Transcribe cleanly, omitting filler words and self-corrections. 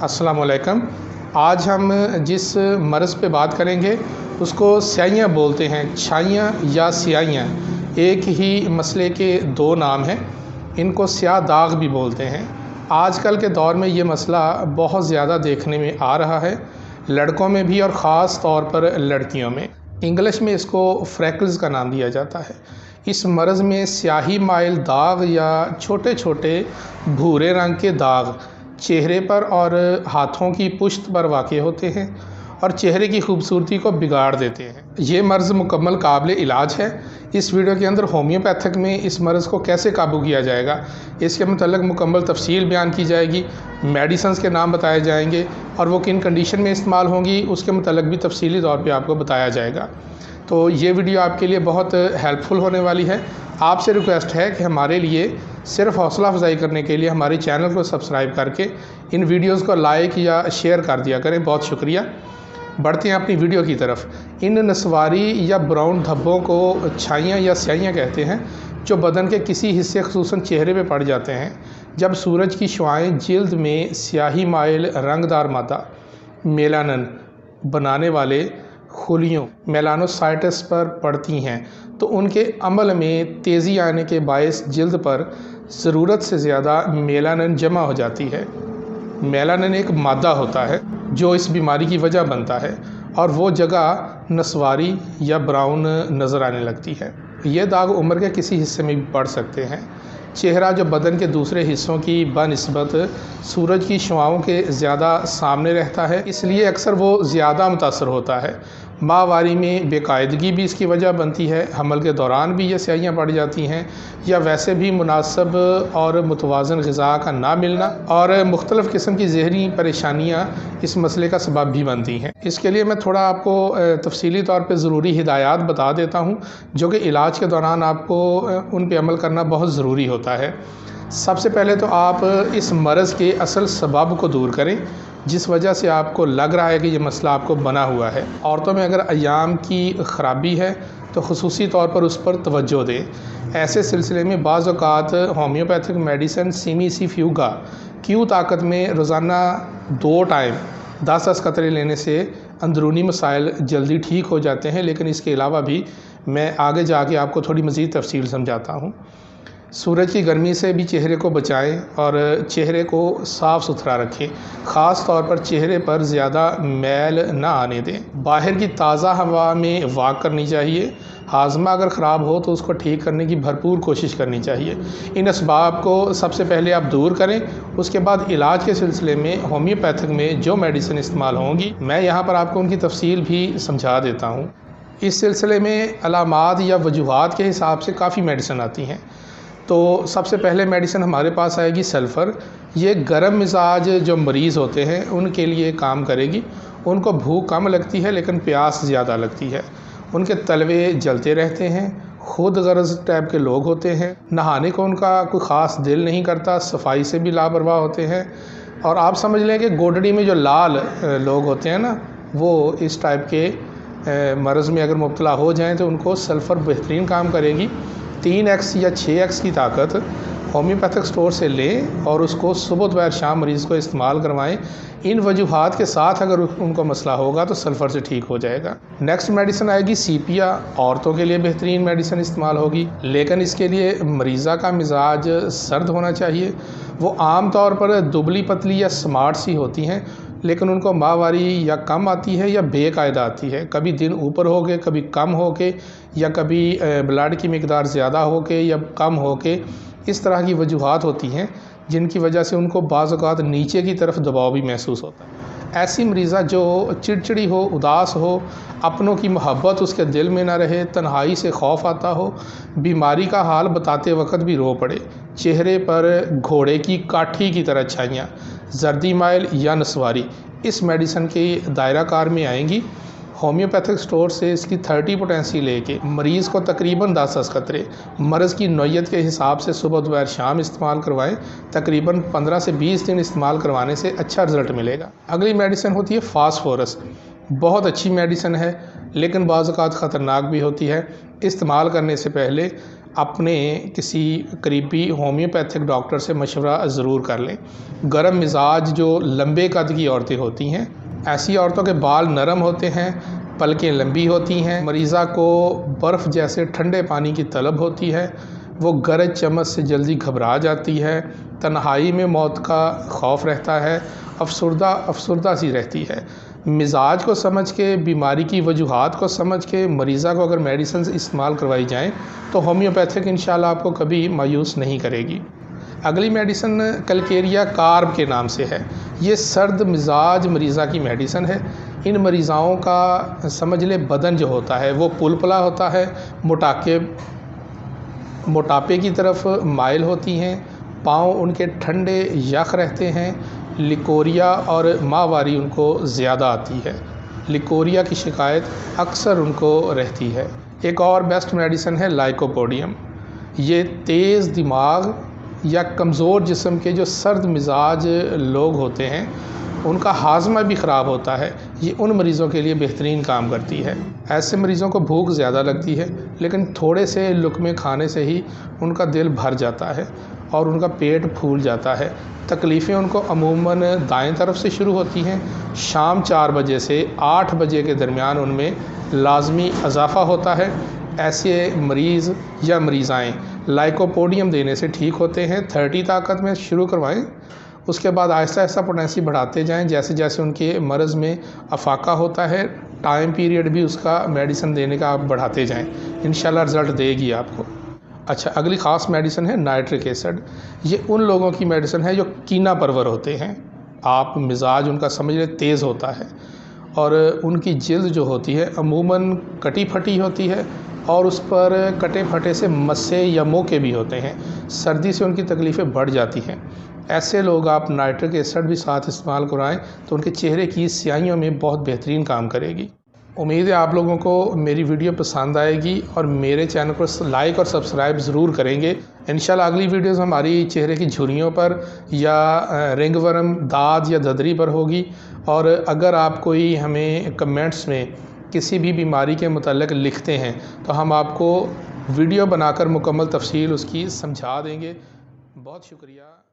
अस्सलाम वालेकुम। आज हम जिस मर्ज़ पे बात करेंगे उसको स्याहियाँ बोलते हैं। छाइयाँ या स्याहियाँ एक ही मसले के दो नाम हैं। इनको स्याह दाग भी बोलते हैं। आजकल के दौर में ये मसला बहुत ज़्यादा देखने में आ रहा है, लड़कों में भी और ख़ास तौर पर लड़कियों में। इंग्लिश में इसको फ्रैकल्स का नाम दिया जाता है। इस मर्ज़ में स्याही माइल दाग या छोटे छोटे भूरे रंग के दाग चेहरे पर और हाथों की पुश्त पर वाक़ होते हैं और चेहरे की खूबसूरती को बिगाड़ देते हैं। ये मर्ज़ मुकम्मल काबिल इलाज है। इस वीडियो के अंदर होम्योपैथिक में इस मर्ज़ को कैसे काबू किया जाएगा, इसके मतलब मुकम्मल तफसील बयान की जाएगी। मेडिसिन्स के नाम बताए जाएंगे और वो किन कंडीशन में इस्तेमाल होंगी उसके मतलब भी तफसीली तौर पे आपको बताया जाएगा। तो ये वीडियो आपके लिए बहुत हेल्पफुल होने वाली है। आपसे रिक्वेस्ट है कि हमारे लिए सिर्फ हौसला अफजाई करने के लिए हमारे चैनल को सब्सक्राइब करके इन वीडियोस को लाइक या शेयर कर दिया करें। बहुत शुक्रिया। बढ़ते हैं अपनी वीडियो की तरफ। इन नस्वारी या ब्राउन धब्बों को छाइयाँ या स्याहियाँ कहते हैं, जो बदन के किसी हिस्से ख़ुसूसन चेहरे पे पड़ जाते हैं जब सूरज की शुआएँ जिल्द में स्याही माइल रंगदार मादा मेलानिन बनाने वाले खुलियों मेलानोसाइट्स पर पड़ती हैं तो उनके अमल में तेज़ी आने के बायस जिल्द पर ज़रूरत से ज़्यादा मेलानिन जमा हो जाती है। मेलानिन एक मादा होता है जो इस बीमारी की वजह बनता है और वो जगह नस्वारी या ब्राउन नज़र आने लगती है। ये दाग उम्र के किसी हिस्से में भी पड़ सकते हैं। चेहरा जो बदन के दूसरे हिस्सों की बनिस्बत सूरज की शुआओं के ज़्यादा सामने रहता है, इसलिए अक्सर वो ज़्यादा मुतासर होता है। माहवारी में बेकायदगी भी इसकी वजह बनती है। हमल के दौरान भी ये स्याहियाँ पड़ जाती हैं या वैसे भी मुनासिब और मुतवाज़न ग़िज़ा का ना मिलना और मुख्तलिफ़ किस्म की ज़हनी परेशानियाँ इस मसले का सबब भी बनती हैं। इसके लिए मैं थोड़ा आपको तफसीली तौर पर ज़रूरी हिदायत बता देता हूँ जो कि इलाज के दौरान आपको उन पर अमल करना बहुत ज़रूरी होता है। सबसे पहले तो आप इस मर्ज़ के असल सबब को दूर करें जिस वजह से आपको लग रहा है कि ये मसला आपको बना हुआ है। औरतों में अगर अय्याम की ख़राबी है तो ख़ुसूसी तौर पर उस पर तवज्जो दें। ऐसे सिलसिले में बाज़ औक़ात होम्योपैथिक मेडिसिन सीमी फ्यूगा क्यू ताकत में रोज़ाना 2 टाइम 10-10 कतरे लेने से अंदरूनी मसाइल जल्दी ठीक हो जाते हैं। लेकिन इसके अलावा भी मैं आगे जाके आपको थोड़ी मज़ीद तफसील समझाता हूँ। सूरज की गर्मी से भी चेहरे को बचाएं और चेहरे को साफ़ सुथरा रखें। ख़ास तौर पर चेहरे पर ज़्यादा मैल ना आने दें। बाहर की ताज़ा हवा में वॉक करनी चाहिए। हाजमा अगर ख़राब हो तो उसको ठीक करने की भरपूर कोशिश करनी चाहिए। इन असबाब को सबसे पहले आप दूर करें। उसके बाद इलाज के सिलसिले में होम्योपैथिक में जो मेडिसिन इस्तेमाल होंगी मैं यहाँ पर आपको उनकी तफसील भी समझा देता हूँ। इस सिलसिले में अलामात या वजूहात के हिसाब से काफ़ी मेडिसिन आती हैं। तो सबसे पहले मेडिसिन हमारे पास आएगी सल्फ़र। ये गर्म मिजाज जो मरीज़ होते हैं उनके लिए काम करेगी। उनको भूख कम लगती है लेकिन प्यास ज़्यादा लगती है। उनके तलवे जलते रहते हैं। खुद गर्ज़ टाइप के लोग होते हैं। नहाने को उनका कोई ख़ास दिल नहीं करता। सफाई से भी लापरवाह होते हैं। और आप समझ लें कि गोडड़ी में जो लाल लोग होते हैं ना, वो इस टाइप के मर्ज़ में अगर मुब्तला हो जाएँ तो उनको सल्फ़र बेहतरीन काम करेगी। 3x या 6x की ताकत होम्योपैथिक स्टोर से लें और उसको सुबह दोपहर शाम मरीज़ को इस्तेमाल करवाएं। इन वजूहात के साथ अगर उनको मसला होगा तो सल्फ़र से ठीक हो जाएगा। नेक्स्ट मेडिसिन आएगी सीपिया। औरतों के लिए बेहतरीन मेडिसिन इस्तेमाल होगी, लेकिन इसके लिए मरीज़ा का मिजाज सर्द होना चाहिए। वो आम तौर पर दुबली पतली या स्मार्ट सी होती हैं, लेकिन उनको माहवारी या कम आती है या बेकायदा आती है। कभी दिन ऊपर हो के, कभी कम हो के, या कभी ब्लड की मिकदार ज़्यादा हो के या कम हो के। इस तरह की वजूहात होती हैं जिनकी वजह से उनको बाज़ औक़ात नीचे की तरफ दबाव भी महसूस होता है। ऐसी मरीज़ा जो चिड़चिड़ी हो, उदास हो, अपनों की मोहब्बत उसके दिल में ना रहे, तन्हाई से खौफ आता हो, बीमारी का हाल बताते वक्त भी रो पड़े, चेहरे पर घोड़े की काठी की तरह छाइयाँ, जर्दी माइल या नस्वारी इस मेडिसिन के दायरा कार में आएंगी। होम्योपैथिक स्टोर से इसकी 30 पोटेंसी लेके मरीज़ को तकरीबन 10-10 कतरे मर्ज़ की नौयत के हिसाब से सुबह दोपहर शाम इस्तेमाल करवाएं। तकरीबन 15 से 20 दिन इस्तेमाल करवाने से अच्छा रिज़ल्ट मिलेगा। अगली मेडिसिन होती है फास्फोरस। बहुत अच्छी मेडिसिन है लेकिन बाज़ औक़ात ख़तरनाक भी होती है। इस्तेमाल करने से पहले अपने किसी करीबी होम्योपैथिक डॉक्टर से मशवरा ज़रूर कर लें। गर्म मिजाज जो लंबे कद की औरतें होती हैं, ऐसी औरतों के बाल नरम होते हैं, पलकें लंबी होती हैं, मरीज़ा को बर्फ़ जैसे ठंडे पानी की तलब होती है, वो गरज चमक से जल्दी घबरा जाती है, तन्हाई में मौत का खौफ रहता है, अफसुर्दा सी रहती है। मिजाज को समझ के, बीमारी की वजूहात को समझ के मरीज़ा को अगर मेडिसिन इस्तेमाल करवाई जाएँ तो होम्योपैथिक इंशाल्लाह आपको कभी मायूस नहीं करेगी। अगली मेडिसिन कलकेरिया कार्ब के नाम से है। ये सर्द मिजाज मरीज़ा की मेडिसिन है। इन मरीज़ाओं का समझ ले बदन जो होता है वो पुलपला होता है, मोटापे की तरफ माइल होती हैं, पाँव उनके ठंडे यख रहते हैं, लिकोरिया और माहवारी उनको ज़्यादा आती है। लिकोरिया की शिकायत अक्सर उनको रहती है। एक और बेस्ट मेडिसिन है लाइकोपोडियम। ये तेज़ दिमाग या कमज़ोर जिस्म के जो सर्द मिजाज लोग होते हैं उनका हाजमा भी ख़राब होता है, ये उन मरीज़ों के लिए बेहतरीन काम करती है। ऐसे मरीज़ों को भूख ज़्यादा लगती है, लेकिन थोड़े से लुक़मे खाने से ही उनका दिल भर जाता है और उनका पेट फूल जाता है। तकलीफ़ें उनको अमूमन दाएं तरफ से शुरू होती हैं। शाम 4 बजे से 8 बजे के दरमियान उनमें लाजमी इजाफ़ा होता है। ऐसे मरीज़ या मरीज़ाएँ लाइकोपोडियम देने से ठीक होते हैं। 30 ताकत में शुरू करवाएं, उसके बाद आहिस्ता आहिस्ता पोटेंसी बढ़ाते जाएं। जैसे जैसे उनके मर्ज़ में अफाका होता है, टाइम पीरियड भी उसका मेडिसिन देने का आप बढ़ाते जाएं, इंशाल्लाह रिज़ल्ट देगी आपको। अच्छा, अगली ख़ास मेडिसिन है नाइट्रिक एसिड। ये उन लोगों की मेडिसिन है जो कीना परवर होते हैं। आप मिजाज उनका समझ लें तेज़ होता है और उनकी जिल्द जो होती है अमूमन कटी फटी होती है और उस पर कटे फटे से मस्से या मोके भी होते हैं। सर्दी से उनकी तकलीफ़ें बढ़ जाती हैं। ऐसे लोग आप नाइट्रिक एसिड भी साथ इस्तेमाल कराएं तो उनके चेहरे की स्याहियों में बहुत बेहतरीन काम करेगी। उम्मीद है आप लोगों को मेरी वीडियो पसंद आएगी और मेरे चैनल को लाइक और सब्सक्राइब ज़रूर करेंगे। इंशाल्लाह अगली वीडियोज़ हमारी चेहरे की झुर्रियों पर या रिंगवर्म, दाद या ददरी पर होगी। और अगर आप कोई हमें कमेंट्स में किसी भी बीमारी के मुतल्लिक़ लिखते हैं तो हम आपको वीडियो बनाकर मुकम्मल तफसील उसकी समझा देंगे। बहुत शुक्रिया।